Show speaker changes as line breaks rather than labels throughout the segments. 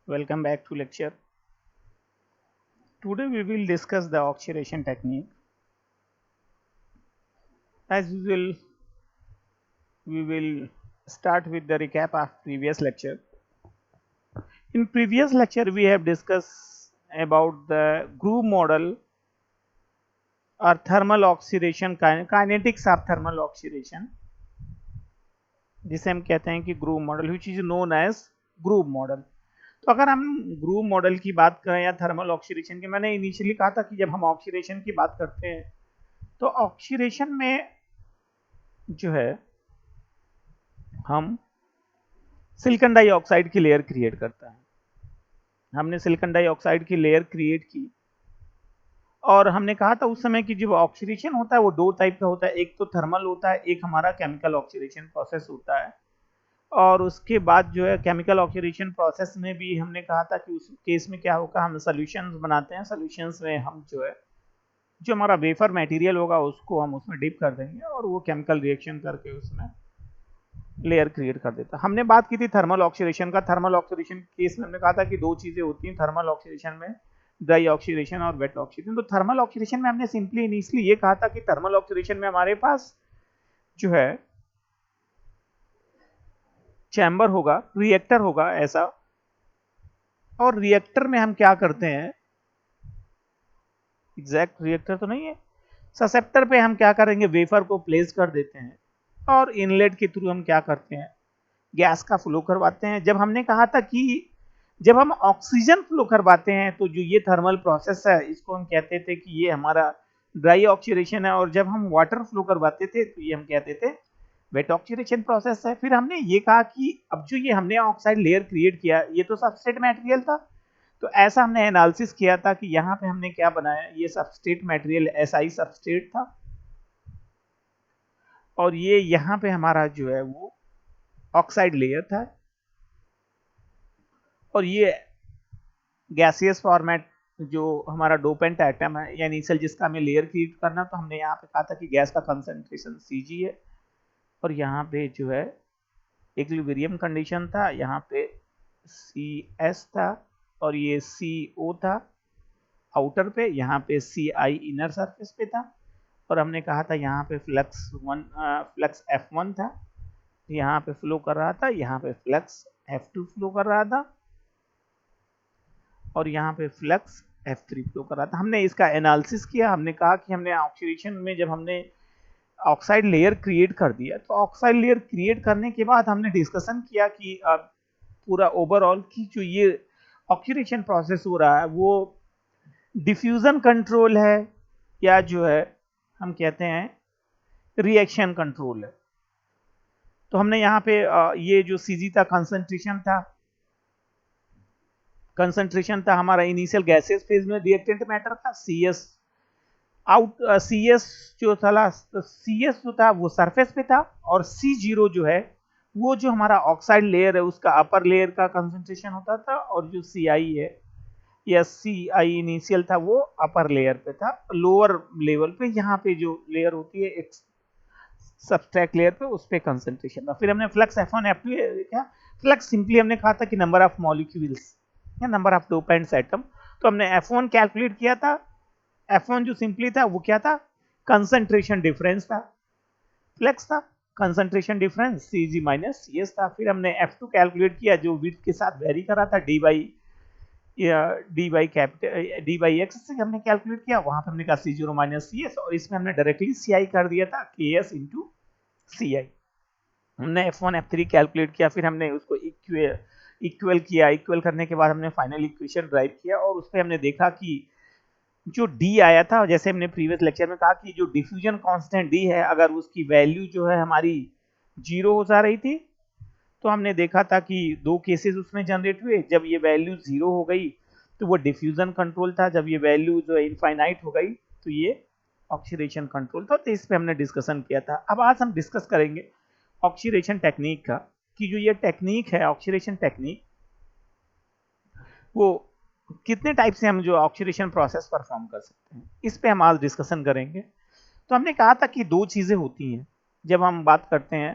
Welcome back to lecture. Today we will discuss the oxidation technique. As usual, we will start with the recap of previous lecture. In previous lecture, we have discussed about the groove model or thermal oxidation, kinetics of thermal oxidation, जिसे हम कहते हैं कि groove model, which is known as groove model. तो अगर हम groove model की बात करें या थर्मल ऑक्सीडेशन की, मैंने इनिशियली कहा था कि जब हम ऑक्सीडेशन की बात करते हैं तो ऑक्सीडेशन में जो है हम सिलिकॉन डाइऑक्साइड की लेयर क्रिएट करता है. हमने सिलिकॉन डाइऑक्साइड की लेयर क्रिएट की और हमने कहा था उस समय कि जो ऑक्सीडेशन होता है वो दो टाइप का होता है. एक तो थर्मल होता है, एक हमारा केमिकल ऑक्सीडेशन प्रोसेस होता है. और उसके बाद जो है केमिकल ऑक्सीडेशन प्रोसेस में भी हमने कहा था कि उस केस में क्या होगा, हम सॉल्यूशंस बनाते हैं. सॉल्यूशंस में हम जो है जो हमारा वेफर मटेरियल होगा उसको हम उसमें डिप कर देंगे और वो केमिकल रिएक्शन करके उसमें लेयर क्रिएट कर देता. हमने बात की थी थर्मल ऑक्सीडेशन का. थर्मल ऑक्सीडेशन केस में हमने कहा था कि दो चीजें होती हैं थर्मल ऑक्सीडेशन में, ड्राई ऑक्सीडेशन और वेट ऑक्सीडेशन. तो थर्मल ऑक्सीडेशन में हमने सिंपली इनिशियली ये कहा था कि थर्मल ऑक्सीडेशन में हमारे पास जो है चैम्बर होगा, रिएक्टर होगा ऐसा, और रिएक्टर में हम क्या करते हैं, एग्जैक्ट रिएक्टर तो नहीं है, ससेप्टर पे हम क्या करेंगे, वेफर को प्लेस कर देते हैं और इनलेट के थ्रू हम क्या करते हैं, गैस का फ्लो करवाते हैं. जब हमने कहा था कि जब हम ऑक्सीजन फ्लो करवाते हैं तो जो ये थर्मल प्रोसेस है इसको हम कहते थे कि ये हमारा ड्राई ऑक्सीडेशन है, और जब हम वाटर फ्लो करवाते थे तो ये हम कहते थे वेट ऑक्सीडेशन प्रोसेस है. फिर हमने ये कहा कि अब जो ये हमने ऑक्साइड लेयर क्रिएट किया ये तो सबस्ट्रेट मटेरियल था, तो ऐसा हमने एनालिसिस किया था कि यहाँ पे हमने क्या बनाया, ये सबस्ट्रेट मटेरियल SI सबस्ट्रेट था और ये यहाँ पे हमारा जो है वो ऑक्साइड लेयर था, और ये गैसियस फॉर्मेट जो हमारा डोपेंट आइटम है या इनिशियल जिसका हमें लेयर क्रिएट करना, तो हमने यहाँ पे कहा था कि गैस का कंसंट्रेशन Cg है और यहाँ पे जो है इक्विलिब्रियम कंडीशन था, यहाँ पे Cs था और ये CO था आउटर पे, यहाँ पे Ci इनर सरफेस पे था, और हमने कहा था यहाँ पे फ्लक्स F1 था, यहाँ पे फ्लो कर रहा था, यहाँ पे फ्लक्स F2 फ्लो कर रहा था और यहाँ पे फ्लक्स F3 फ्लो कर रहा था. हमने इसका एनालिसिस किया. हमने कहा कि हमने ऑक्सीडेशन में जब हमने ऑक्साइड लेयर क्रिएट कर दिया तो ऑक्साइड लेयर क्रिएट करने के बाद हमने डिस्कशन किया कि पूरा ओवरऑल की जो ये ऑक्सीडेशन प्रोसेस हो रहा है वो डिफ्यूजन कंट्रोल है या जो है हम कहते हैं रिएक्शन कंट्रोल है. तो हमने यहाँ पे ये जो Cg था कंसंट्रेशन था हमारा इनिशियल गैसेस फेज में, रिएक्टेंट मैटर था Cs Cs जो था, Cs जो था वो सरफेस पे था, और C0 जो है वो जो हमारा ऑक्साइड लेयर है उसका अपर लेयर का कंसंट्रेशन होता था, और जो Ci है या Ci इनिशियल था वो अपर लेयर पे था, लोअर लेवल पे यहाँ पे जो लेयर होती है एक सबस्ट्रेट लेयर पे उस पे कंसंट्रेशन था. फिर हमने फ्लक्स F1 F2 क्या, फ्लक्स सिंपली हमने कहा था कि नंबर ऑफ मॉलिक्यूल्स या नंबर ऑफ डोपेंट्स एटम, तो हमने F1 कैलकुलेट किया था. F1 जो सिंपली था वो क्या था, कंसंट्रेशन डिफरेंस था. फ्लक्स था concentration difference Cg minus Cs था. फिर हमने F2 कैलकुलेट किया जो विड्थ के साथ वेरी कर रहा था, डी बाई एक्स से हमने कैलकुलेट किया. वहां पे हमने कहा C0 माइनस Cs, और इसमें हमने डायरेक्टली Ci कर दिया था Ks इंटू Ci. हमने F1 F3 कैलकुलेट किया, फिर हमने उसको इक्वल किया. इक्वल करने के बाद हमने फाइनल इक्वेशन ड्राइव किया और उस पर हमने देखा कि जो D आया था, जैसे हमने प्रीवियस लेक्चर में कहा कि जो डिफ्यूजन कांस्टेंट D है अगर उसकी वैल्यू जो है हमारी 0 हो जा रही थी, तो हमने देखा था कि दो केसेस उसमें जनरेट हुए. जब ये वैल्यू 0 हो गई तो वो डिफ्यूजन कंट्रोल था, जब ये वैल्यू जो है इनफाइनाइट हो गई तो ये ऑक्सीडेशन कंट्रोल था. तो इस पे हमने डिस्कशन किया था. अब आज हम डिस्कस करेंगे ऑक्सीडेशन टेक्निक का, कि जो ये टेक्निक है ऑक्सीडेशन टेक्निक वो कितने टाइप से हम जो ऑक्सीडेशन प्रोसेस परफॉर्म कर सकते हैं, इस पे हम आज डिस्कशन करेंगे. तो हमने कहा था कि दो चीजें होती हैं जब हम बात करते हैं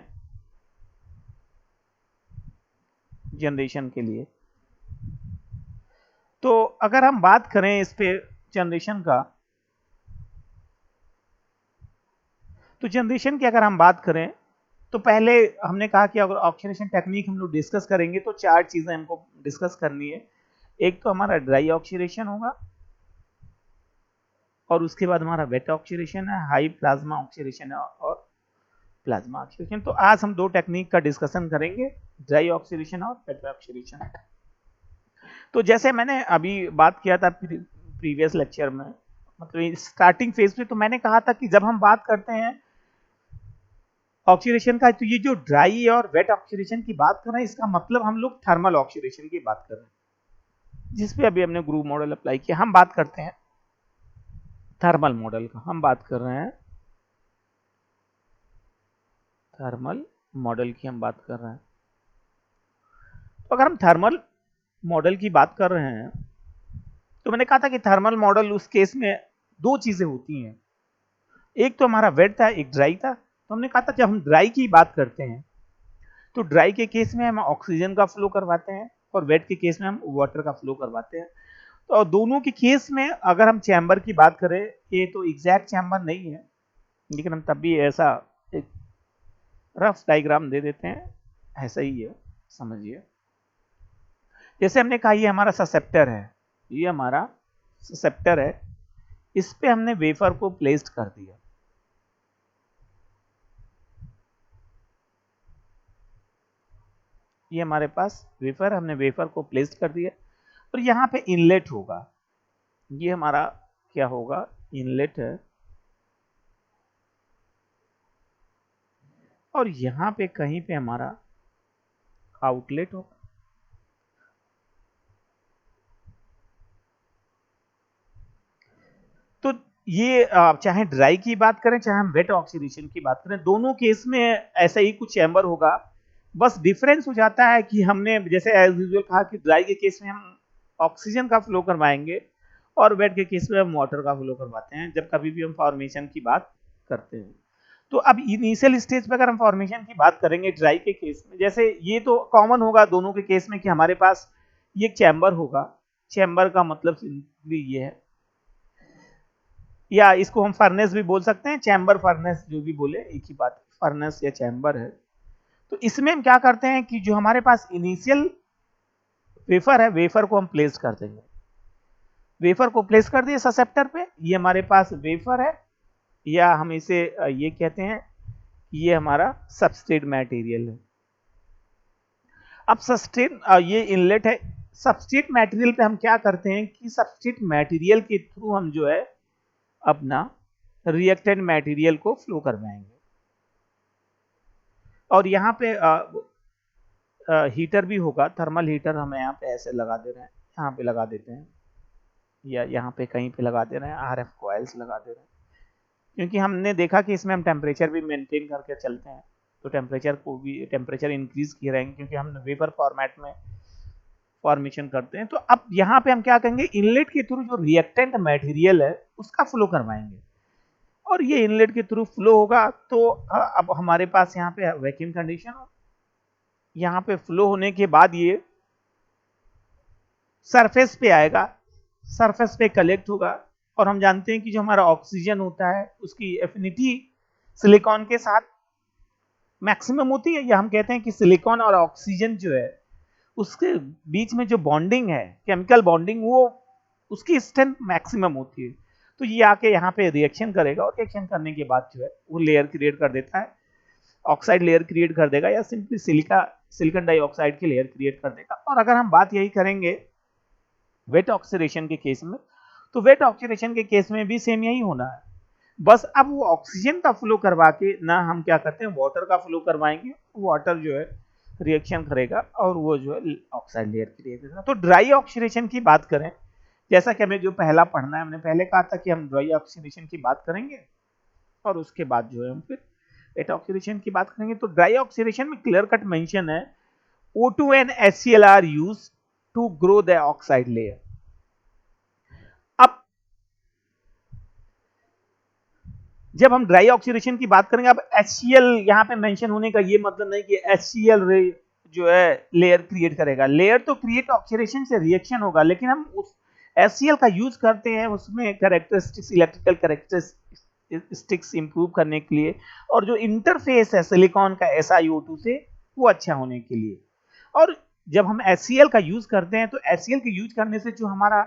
जनरेशन के लिए. तो अगर हम बात करें इस पे जनरेशन का, तो जनरेशन की अगर हम बात करें तो पहले हमने कहा कि अगर ऑक्सीडेशन टेक्निक हम लोग डिस्कस करेंगे तो चार चीजें हमको डिस्कस करनी है। एक तो हमारा ड्राई ऑक्सीडेशन होगा, और उसके बाद हमारा वेट ऑक्सीडेशन है, हाई प्लाज्मा ऑक्सीडेशन है, और प्लाज्मा ऑक्सीडेशन। तो आज हम दो टेक्निक का डिस्कशन करेंगे, ड्राई ऑक्सीडेशन और वेट ऑक्सीडेशन। तो जैसे मैंने अभी बात किया था प्रीवियस लेक्चर में, मतलब स्टार्टिंग फेज में, तो मैंने कहा था कि जब हम बात करते हैं ऑक्सीडेशन का, तो ये जो ड्राई और वेट ऑक्सीडेशन की बात कर रहे हैं, इसका मतलब हम लोग थर्मल ऑक्सीडेशन की बात कर रहे हैं, जिसपे अभी हमने ग्रुप मॉडल अप्लाई किया। हम बात करते हैं थर्मल मॉडल का, हम बात कर रहे हैं थर्मल मॉडल की, हम बात कर रहे हैं। तो अगर हम थर्मल मॉडल की बात कर रहे हैं, तो मैंने कहा था कि थर्मल मॉडल उस केस में दो चीजें होती हैं, एक तो हमारा वेट था, एक ड्राई था। तो हमने कहा था जब हम ड्राई की बात करते हैं तो ड्राई के केस में हम ऑक्सीजन का फ्लो करवाते हैं, और वेट के केस में हम वाटर का फ्लो करवाते हैं। तो दोनों के केस में अगर हम चैम्बर की बात करें, ये तो एग्जैक्ट चैम्बर नहीं है, लेकिन हम तब भी ऐसा एक रफ डायग्राम दे देते हैं, ऐसा ही है, समझिए। जैसे हमने कहा ये हमारा ससेप्टर है, ये हमारा ससेप्टर है, इस पे हमने वेफर को प्लेस्ड कर दिया। ये हमारे पास वेफर, हमने वेफर को प्लेस्ड कर दिया, और यहाँ पे इनलेट होगा, ये हमारा क्या होगा, इनलेट है, और यहाँ पे कहीं पे हमारा आउटलेट होगा। तो ये चाहे ड्राई की बात करें, चाहे हम वेट ऑक्सीडेशन की बात करें, दोनों केस में ऐसा ही कुछ चैम्बर होगा। बस डिफरेंस हो जाता है कि हमने जैसे एज यूजुअल कहा कि ड्राई के केस में हम ऑक्सीजन का फ्लो करवाएंगे, और वेट के केस में हम वाटर का फ्लो करवाते हैं जब कभी भी हम फॉर्मेशन की बात करते हैं। तो अब इनिशियल स्टेज पर अगर हम फॉर्मेशन की बात करेंगे ड्राई के केस में, जैसे ये तो कॉमन होगा दोनों के केस में कि हमारे पास ये चैम्बर होगा। चैम्बर का मतलब सिंपली ये है, या इसको हम फर्नेस भी बोल सकते हैं, चैम्बर फर्नेस जो भी बोले एक ही बात, फर्नेस या चैम्बर है। तो इसमें हम क्या करते हैं कि जो हमारे पास इनिशियल वेफर है, वेफर को हम प्लेस कर देंगे, वेफर को प्लेस कर दिए ससेप्टर पे, ये हमारे पास वेफर है, या हम इसे ये कहते हैं ये हमारा सबस्ट्रेट मटेरियल है। अब सबस्ट्रेट ये इनलेट है, सबस्ट्रेट मटेरियल पे हम क्या करते हैं कि सबस्ट्रेट मटेरियल के थ्रू हम जो है अपना रिएक्टेंट मटेरियल को फ्लो करवाएंगे। और यहाँ पे हीटर भी होगा, थर्मल हीटर हमें यहाँ पे ऐसे लगा दे रहे हैं, यहाँ पे लगा देते हैं, या यहाँ पे कहीं पे लगा दे रहे हैं, आरएफ कॉइल्स लगा दे रहे हैं, क्योंकि हमने देखा कि इसमें हम टेम्परेचर भी मेंटेन करके चलते हैं, तो टेम्परेचर इंक्रीज किए रहेंगे, क्योंकि हम वेपर फॉर्मेट में फॉर्मेशन करते हैं। तो अब यहाँ पे हम क्या करेंगे, इनलेट के थ्रू जो रिएक्टेंट मटेरियल है उसका फ्लो करवाएंगे, और ये इनलेट के थ्रू फ्लो होगा। तो अब हमारे पास यहाँ पे वैक्यूम कंडीशन हो, यहाँ पे फ्लो होने के बाद ये सरफेस पे आएगा, सरफेस पे कलेक्ट होगा, और हम जानते हैं कि जो हमारा ऑक्सीजन होता है उसकी एफिनिटी सिलिकॉन के साथ मैक्सिमम होती है, या हम कहते हैं कि सिलिकॉन और ऑक्सीजन जो है उसके बीच में जो बॉन्डिंग है, केमिकल बॉन्डिंग, वो उसकी स्ट्रेंथ मैक्सिमम होती है। तो ये आके यहाँ पे रिएक्शन करेगा, और रिएक्शन करने के बाद जो है वो लेयर क्रिएट कर देता है, ऑक्साइड लेयर क्रिएट कर देगा, या सिंपली सिलिकॉन डाइऑक्साइड की लेयर क्रिएट कर देगा। और अगर हम बात यही करेंगे वेट ऑक्सीडेशन के केस में, तो वेट ऑक्सीडेशन के केस में भी सेम यही होना है, बस अब वो ऑक्सीजन का फ्लो करवा के ना हम क्या करते हैं वाटर का फ्लो करवाएंगे, वाटर जो है रिएक्शन करेगा और वो जो है ऑक्साइड लेयर क्रिएट करेगा। तो ड्राई ऑक्सीडेशन की बात करें, जैसा कि हमें जो पहला पढ़ना है, हमने पहले कहा था कि हम ड्राई ऑक्सीडेशन की बात करेंगे, और उसके बाद जो है हम फिर वेट ऑक्सीडेशन की बात करेंगे। तो ड्राई ऑक्सीडेशन में क्लियर कट मेंशन है O2 and HCl are used to grow the oxide layer। अब जब हम ड्राई ऑक्सीडेशन की बात करेंगे, अब HCl यहाँ पे मेंशन होने का ये मतलब नहीं कि HCl जो है लेयर क्रिएट करेगा। लेयर तो क्रिएट ऑक्सीडेशन से रिएक्शन होगा, लेकिन हम उस HCl का यूज करते हैं उसमें कैरेक्टरिस्टिक्स, इलेक्ट्रिकल कैरेक्टरिस्टिक्स इंप्रूव करने के लिए, और जो इंटरफेस है सिलिकॉन का SiO2 से वो अच्छा होने के लिए। और जब हम HCl का यूज करते हैं तो HCl के यूज करने से जो हमारा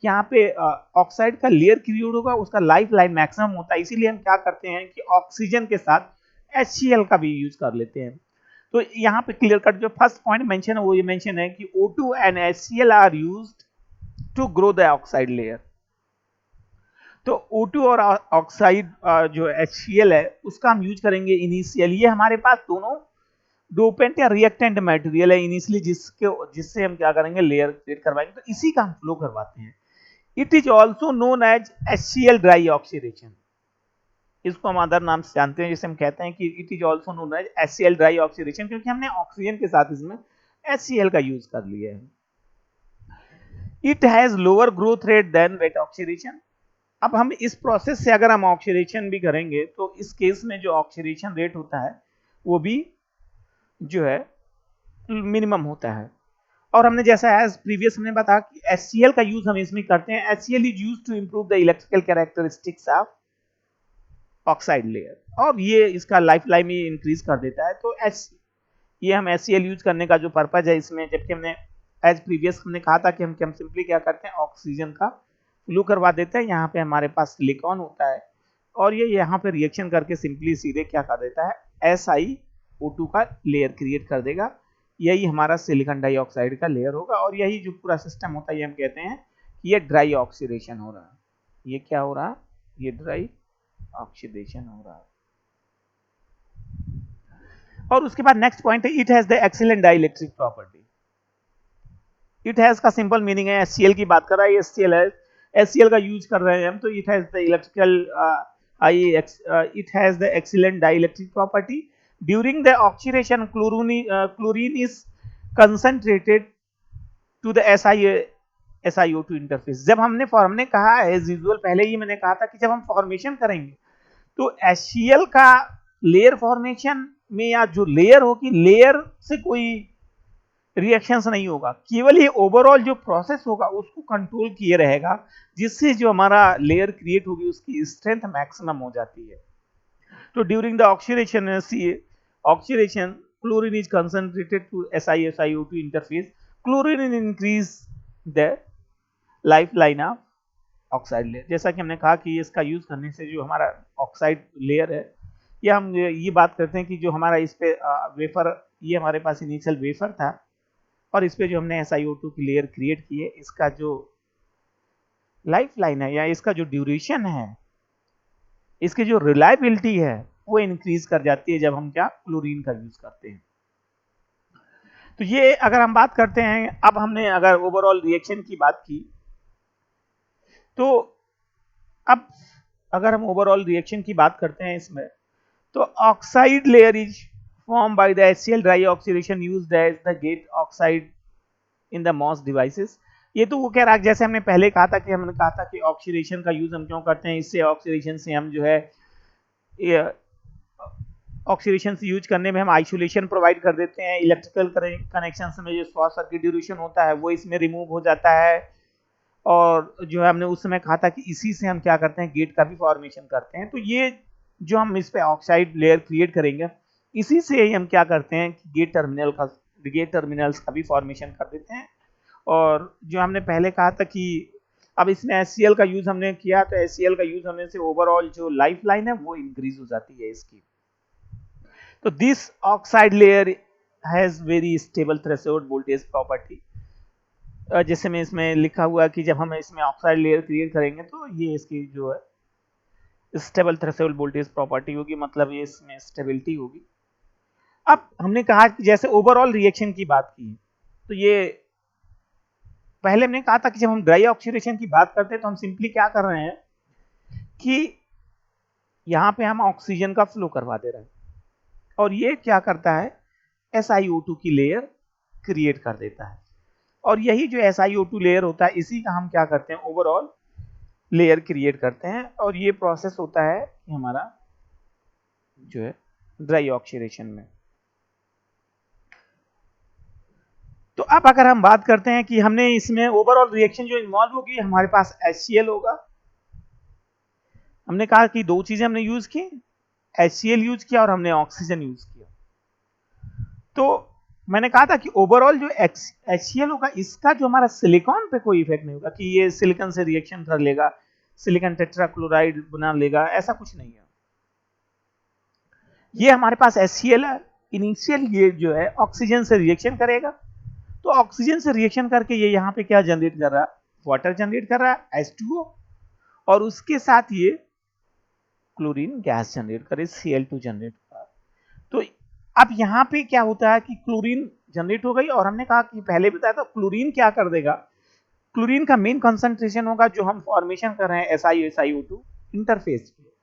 यहाँ पे ऑक्साइड का लेयर क्रिएट होगा उसका लाइफ लाइन मैक्सिमम होता है। इसीलिए हम क्या करते हैं कि ऑक्सीजन के साथ HCl का भी यूज कर लेते हैं। तो यहाँ पे क्लियर कट जो फर्स्ट पॉइंट मेंशन है वो ये मेंशन है कि O2 and HCl are used to grow the oxide layer. तो O2 और ऑक्साइड जो HCl है उसका हम यूज करेंगे इनिशियल। ये हमारे पास दोनों डोपेंट या रिएक्टेंट मटेरियल है इनिशियली, जिससे हम क्या करेंगे लेयर क्रिएट करवाएंगे। तो इसी का हम फ्लो करवाते हैं। It is also known as HCl dry oxidation. इसको हम अदर नाम से जानते हैं, जिसे हम कहते हैं कि it is also known as HCl dry oxidation, क्योंकि हमने ऑक्सीजन के साथ इसमें HCl का यूज कर लिया है। It has lower growth rate than wet oxidation. अब हम इस प्रोसेस से अगर हम ऑक्सीडेशन भी करेंगे तो इस केस में जो ऑक्सीडेशन रेट होता है वो भी जो है मिनिमम होता है। और हमने जैसा एज प्रीवियस हमने बताया कि HCl का यूज हम इसमें करते हैं। HCl is used to improve the electrical characteristics of oxide layer, और ये इसका लाइफ लाइन भी इंक्रीज कर देता है। तो ये हम HCl यूज करने का जो पर्पज है इसमें, जबकि हमने एज प्रीवियस हमने कहा था कि हम सिंपली क्या करते हैं ऑक्सीजन का फ्लो करवा देते हैं। यहाँ पे हमारे पास सिलिकॉन होता है और ये यहाँ पे रिएक्शन करके सिंपली सीधे क्या कर देता है SiO2 का लेयर क्रिएट कर देगा। यही हमारा सिलिकॉन डाइऑक्साइड का लेयर होगा, और यही जो पूरा सिस्टम होता है ये हम कहते हैं कि ये ड्राई ऑक्सीडेशन हो रहा है। ये क्या हो रहा है? ये ड्राई ऑक्सीडेशन हो रहा है। और उसके बाद नेक्स्ट पॉइंट है it has the excellent dielectric property. It has का सिंपल मीनिंग है HCl की बात कर रहा है, HCl है, HCl का यूज कर रहे हैं हम, तो it has the electrical it has the excellent dielectric property. During the oxidation, chlorine is concentrated to the SiO2 interface. जब हमने कहा एज यूजुअल, पहले ही मैंने कहा था कि जब हम फॉर्मेशन करेंगे तो HCl का लेयर फॉर्मेशन में या जो लेयर होगी, लेयर से कोई रिएक्शंस नहीं होगा, केवल ये ओवरऑल जो प्रोसेस होगा उसको कंट्रोल किए रहेगा, जिससे जो हमारा लेयर क्रिएट होगी उसकी स्ट्रेंथ मैक्सिमम हो जाती है। तो during the oxidation chlorine is concentrated to SiO2 interface. Chlorine increase the life line of oxide layer. जैसा कि हमने कहा कि इसका यूज करने से जो हमारा ऑक्साइड लेयर है, या हम ये बात करते हैं कि जो हमारा इस पे वेफर, ये हमारे पास इनिशियल वेफर था और इस पे जो हमने SiO2 की लेयर क्रिएट की है, इसका जो लाइफ लाइन है या इसका जो ड्यूरेशन है, इसकी जो रिलायबिलिटी है वो इंक्रीज कर जाती है जब हम क्या क्लोरीन का यूज करते हैं। तो ये अगर हम बात करते हैं, अब हमने अगर ओवरऑल रिएक्शन की बात की, तो अब अगर हम ओवरऑल रिएक्शन की बात करते हैं इसमें, तो oxide layer is form by the HCl dry oxidation used as the gate oxide in the MOS devices. ये तो वो कह रहा है, जैसे हमने पहले कहा था कि हमने कहा था कि ऑक्सीडेशन का यूज हम क्यों करते हैं, इससे ऑक्सीडेशन से हम जो है ऑक्सीडेशन से यूज करने में हम आइसोलेशन प्रोवाइड कर देते हैं। इलेक्ट्रिकल कनेक्शन में जो शॉर्ट सर्किट ड्यूरेशन होता है वो इसमें रिमूव हो जाता है, और जो है हमने उस समय कहा था कि इसी से हम क्या करते हैं गेट का भी फॉर्मेशन करते हैं। तो ये जो हम इस पे ऑक्साइड लेयर क्रिएट करेंगे, इसी से ही हम क्या करते हैं कि गेट टर्मिनल्स का भी फॉर्मेशन कर देते हैं। और जो हमने पहले कहा था कि अब इसमें HCl का यूज हमने किया, तो HCl का यूज होने से ओवरऑल जो लाइफ लाइन है वो इंक्रीज हो जाती है इसकी। तो this oxide layer has very stable threshold voltage property. जैसे में इसमें लिखा हुआ कि जब हम इसमें ऑक्साइड लेयर क्रिएट करेंगे तो ये इसकी जो है स्टेबल थ्रेशोल्ड वोल्टेज प्रॉपर्टी होगी, मतलब ये इसमें स्टेबिलिटी होगी। अब हमने कहा कि जैसे ओवरऑल रिएक्शन की बात की, तो ये पहले हमने कहा था कि जब हम ड्राई ऑक्सीडेशन की बात करते हैं तो हम सिंपली क्या कर रहे हैं कि यहां पे हम ऑक्सीजन का फ्लो करवा दे रहे हैं, और ये क्या करता है SiO2 की लेयर क्रिएट कर देता है। और यही जो SiO2 लेयर होता है, इसी का हम क्या करते हैं ओवरऑल लेयर क्रिएट करते हैं, और ये प्रोसेस होता है हमारा जो है ड्राई ऑक्सीडेशन में। तो अब अगर हम बात करते हैं कि हमने इसमें ओवरऑल रिएक्शन जो इन्वॉल्व होगी, हमारे पास HCl होगा। हमने कहा कि दो चीजें हमने यूज की, HCl यूज किया और हमने ऑक्सीजन यूज किया। तो मैंने कहा था कि ओवरऑल जो HCl होगा, इसका जो हमारा सिलिकॉन पे कोई इफेक्ट नहीं होगा कि ये सिलिकॉन से रिएक्शन कर लेगा, सिलिकॉन टेट्राक्लोराइड बना लेगा, ऐसा कुछ नहीं है। ये हमारे पास HCl है, इनिशियल ये जो है ऑक्सीजन से रिएक्शन करेगा। तो ऑक्सीजन से रिएक्शन करके ये यहाँ पे क्या जनरेट कर रहा है, वाटर जनरेट कर रहा है H2O, और उसके साथ ये क्लोरीन गैस जनरेट करे, Cl2 जनरेट कर। तो अब यहाँ पे क्या होता है कि क्लोरीन जनरेट हो गई, और हमने कहा कि पहले बताया था क्लोरीन क्या कर देगा, क्लोरीन का मेन कंसंट्रेशन होगा जो हम फॉर्मेशन कर रहे हैं SiO2 इंटरफेस पे।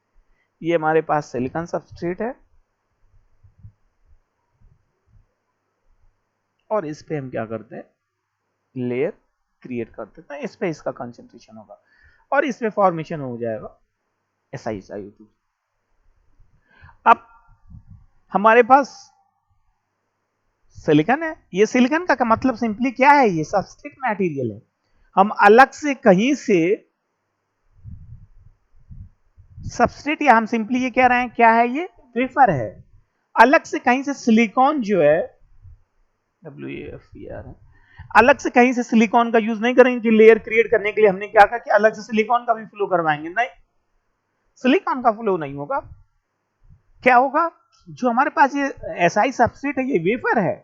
ये हमारे पास सिलिकॉन सबस्ट्रेट है और इस पे हम क्या करते हैं, लेयर क्रिएट कर देते हैं, इस पे इसका कंसंट्रेशन होगा और इस पे फॉर्मेशन हो जाएगा SiO2। अब हमारे पास सिलिकॉन है, ये सिलिकॉन का मतलब सिंपली क्या है, ये सबस्ट्रेट मटेरियल है। हम अलग से कहीं से सबस्ट्रेट, या हम सिंपली ये कह रहे हैं क्या है, ये वेफर है। अलग से कहीं से सिलिकॉन जो है WAFER है, अलग से कहीं से सिलिकॉन का यूज नहीं करेंगे कि लेयर क्रिएट करने के लिए हमने क्या कहा कि अलग से सिलिकॉन का भी फ्लो करवाएंगे, नहीं, सिलिकॉन का फ्लो नहीं होगा। क्या होगा, जो हमारे पास ये SI सबस्ट्रेट है, ये वेफर है,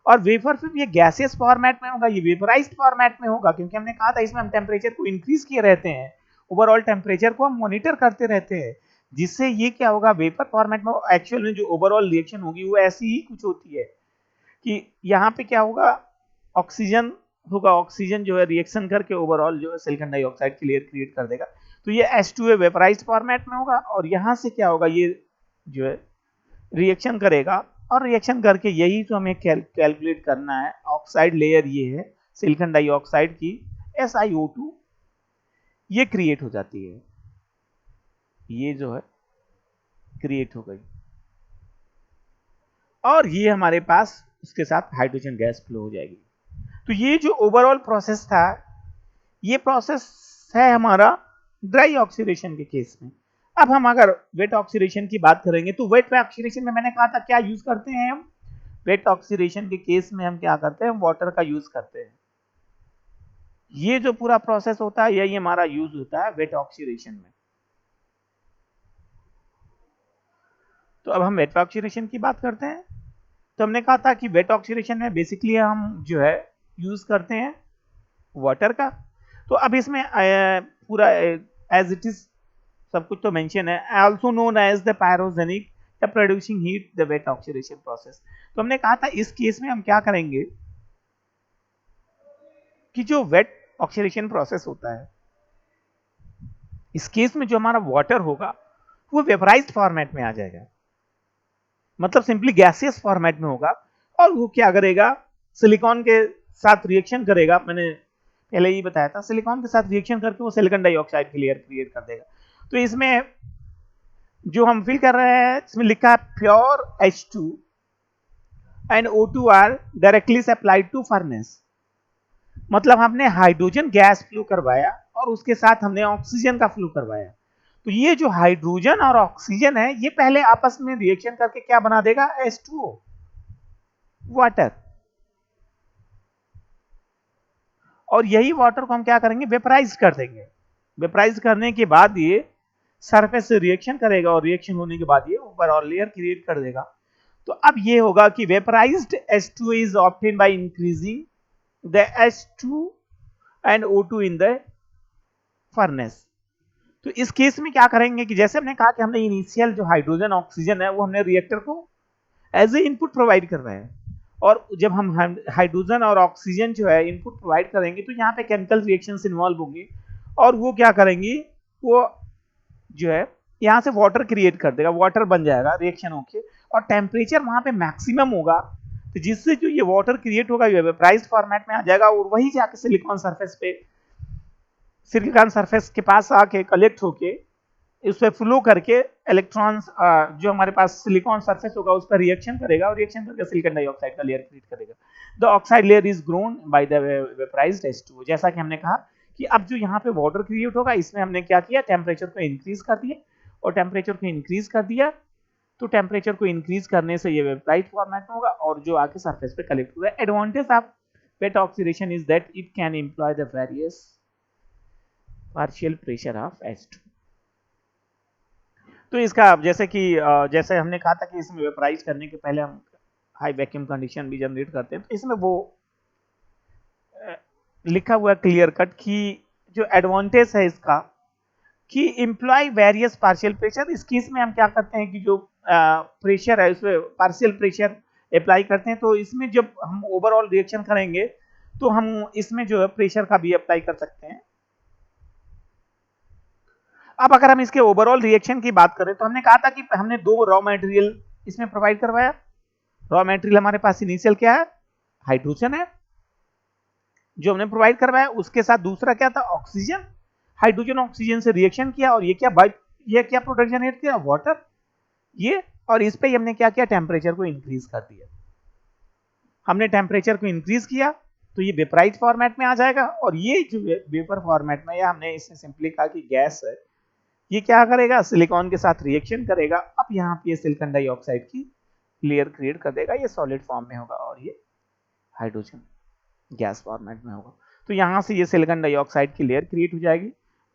और वेफर फिर ये गैसियस फॉर्मेट में होगा, ये वेपराइज्ड फॉर्मेट में होगा, क्योंकि हमने कहा था इसमें हम टेम्परेचर को इंक्रीज किए रहते हैं, ओवरऑल टेम्परेचर को हम मॉनिटर करते रहते हैं, जिससे ये क्या होगा, वेपर फॉर्मेट में एक्चुअल में जो ओवरऑल रिएक्शन होगी वो ऐसी ही कुछ होती है कि यहाँ पे क्या होगा, ऑक्सीजन होगा, ऑक्सीजन जो है रिएक्शन करके ओवरऑल जो है सिलिकॉन डाइऑक्साइड की लेयर क्रिएट कर देगा। तो ये H2A वेपराइज्ड फॉर्मेट में होगा, और यहाँ से क्या होगा, ये जो है रिएक्शन करेगा, और रिएक्शन करके यही तो हमें कैलकुलेट करना है, ऑक्साइड लेयर ये है सिलिकॉन डाइऑक्साइड की SiO2 ये क्रिएट हो जाती है, ये जो है क्रिएट हो गई, और ये हमारे पास उसके साथ हाइड्रोजन गैस फ्लो हो जाएगी। तो ये जो ओवरऑल प्रोसेस था, ये प्रोसेस है हमारा ड्राई ऑक्सीडेशन के केस में। अब हम अगर वेट ऑक्सीडेशन की बात करेंगे, तो वेट ऑक्सीडेशन में मैंने कहा था क्या यूज करते हैं हम, वेट ऑक्सीडेशन के केस में हम क्या करते हैं, वाटर का यूज करते हैं। ये जो पूरा प्रोसेस होता है यही हमारा यूज होता है वेट ऑक्सीडेशन में। तो अब हम वेट ऑक्सीडेशन की बात करते हैं। तो हमने कहा था कि वेट ऑक्सीडेशन में बेसिकली हम जो है यूज करते हैं वाटर का। तो अब इसमें पूरा एज इट इज सब कुछ तो मेंशन है, also known as the pyrogenic या producing heat the wet oxidation process. तो हमने कहा था इस केस में हम क्या करेंगे कि जो वेट ऑक्सीडेशन प्रोसेस होता है, इस केस में जो हमारा वाटर होगा वो वेपराइज्ड फॉर्मेट में आ जाएगा, मतलब सिंपली गैसियस फॉर्मेट में होगा, और वो क्या करेगा, सिलिकॉन के साथ रिएक्शन करेगा। मैंने पहले ही बताया था, सिलिकॉन के साथ रिएक्शन करके वो सिलिकॉन डाइऑक्साइड की लेयर क्रिएट कर देगा। तो इसमें जो हम फिल कर रहे हैं, इसमें लिखा है pure H2 and O2 are directly supplied to furnace, मतलब हमने हाइड्रोजन गैस फ्लो करवाया और उसके साथ हमने ऑक्सीजन का फ्लो करवाया। तो ये जो हाइड्रोजन और ऑक्सीजन है, ये पहले आपस में रिएक्शन करके क्या बना देगा, H2O वाटर, और यही वाटर को हम क्या करेंगे, वेपराइज कर देंगे। वेपराइज करने के बाद ये सरफेस से रिएक्शन करेगा, और रिएक्शन होने के बाद ये ऊपर और लेयर क्रिएट कर देगा। तो अब ये होगा कि वेपराइज्ड H2 is obtained by increasing the H2 and O2 in the furnace. तो इस केस में क्या करेंगे कि जैसे हमने कहा कि हमने इनिशियल जो हाइड्रोजन ऑक्सीजन है वो हमने रिएक्टर को एज ए इनपुट प्रोवाइड करवाया, और जब हम हाइड्रोजन और ऑक्सीजन जो है इनपुट प्रोवाइड करेंगे तो यहाँ पे केमिकल रिएक्शंस इन्वॉल्व होंगी, और वो क्या करेंगी, वो जो है यहाँ से वाटर क्रिएट कर देगा, वाटर बन जाएगा रिएक्शन होके, और टेम्परेचर वहां पे मैक्सिमम होगा, तो जिससे जो ये वाटर क्रिएट होगा ये वेपराइज्ड फॉर्मेट में आ जाएगा, और वही जाके सिलिकॉन सरफेस के पास आके कलेक्ट होके उस पर फ्लो करके इलेक्ट्रॉन्स जो हमारे पास सिलिकॉन सरफेस होगा उस पर रिएक्शन करेगा और रिएक्शन करके सिलिकॉन डाइऑक्साइड का लेयर क्रिएट करेगा। The oxide layer is grown by the vaporised H2O। जैसा कि हमने कहा कि अब जो यहाँ पे वाटर क्रिएट होगा इसमें हमने क्या किया, टेम्परेचर को इंक्रीज कर दिया, और टेम्परेचर को इंक्रीज कर दिया तो टेम्परेचर को इंक्रीज करने से ये वेपराइज्ड फॉर्मेट में होगा और जो आके सरफेस पे कलेक्ट होगा। Advantage of wet oxidation is that it can employ the various partial pressure of H2। तो इसका जैसे कि जैसे हमने कहा था कि इसमें वेपराइज करने के पहले हम हाई वैक्यूम कंडीशन भी जनरेट करते हैं, तो इसमें वो लिखा हुआ क्लियर कट कि जो एडवांटेज है इसका कि इम्प्लॉय वेरियस पार्शियल प्रेशर। इस केस में हम क्या करते हैं कि जो प्रेशर है उसमें पार्शियल प्रेशर अप्लाई करते हैं, तो इसमें जब हम ओवरऑल रिएक्शन करेंगे तो हम इसमें जो है प्रेशर का भी अप्लाई कर सकते हैं। अब अगर हम इसके ओवरऑल रिएक्शन की बात करें तो हमने कहा था कि हमने दो रॉ मटेरियल इसमें प्रोवाइड करवाया। रॉ मटेरियल हमारे पास इनिशियल क्या है, हाइड्रोजन है जो हमने प्रोवाइड करवाया, उसके साथ दूसरा क्या था, ऑक्सीजन। हाइड्रोजन ऑक्सीजन से रिएक्शन किया और ये क्या प्रोडक्ट जनरेट किया, वाटर। ये और इस पे ही हमने क्या किया, टेम्परेचर को इंक्रीज कर दिया। हमने टेम्परेचर को इंक्रीज किया तो ये वेपराइज फॉर्मेट में आ जाएगा, और ये जो वेपर फॉर्मेट में, या हमने इससे सिंपली कहा कि गैस है, ये क्या करेगा, सिलिकॉन के साथ रिएक्शन करेगा। अब यहाँ पे सिलिकॉन डाइऑक्साइड की लेयर क्रिएट कर देगा, ये सॉलिड फॉर्म में होगा और ये हाइड्रोजन गैस फॉर्मेट में होगा। तो यहाँ से ये सिलिकॉन डाइऑक्साइड की लेयर क्रिएट हो जाएगी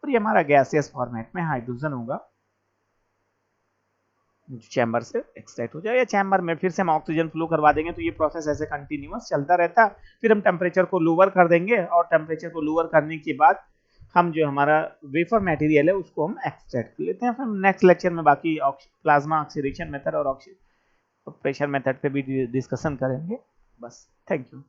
और ये हमारा गैसियस फॉर्मेट में हाइड्रोजन होगा, चैम्बर से एक्सट्रैक्ट हो जाए, या चैम्बर में फिर से हम ऑक्सीजन फ्लो करवा देंगे। तो ये प्रोसेस ऐसे कंटिन्यूअस चलता रहता है। फिर हम टेम्परेचर को लोअर कर देंगे और टेम्परेचर को लोअर करने के बाद हम जो हमारा वेफर मटेरियल है उसको हम एक्सट्रैक्ट कर लेते हैं। फिर नेक्स्ट लेक्चर में बाकी प्लाज्मा ऑक्सीडेशन मेथड और प्रेशर मेथड पे भी डिस्कशन करेंगे। बस, थैंक यू।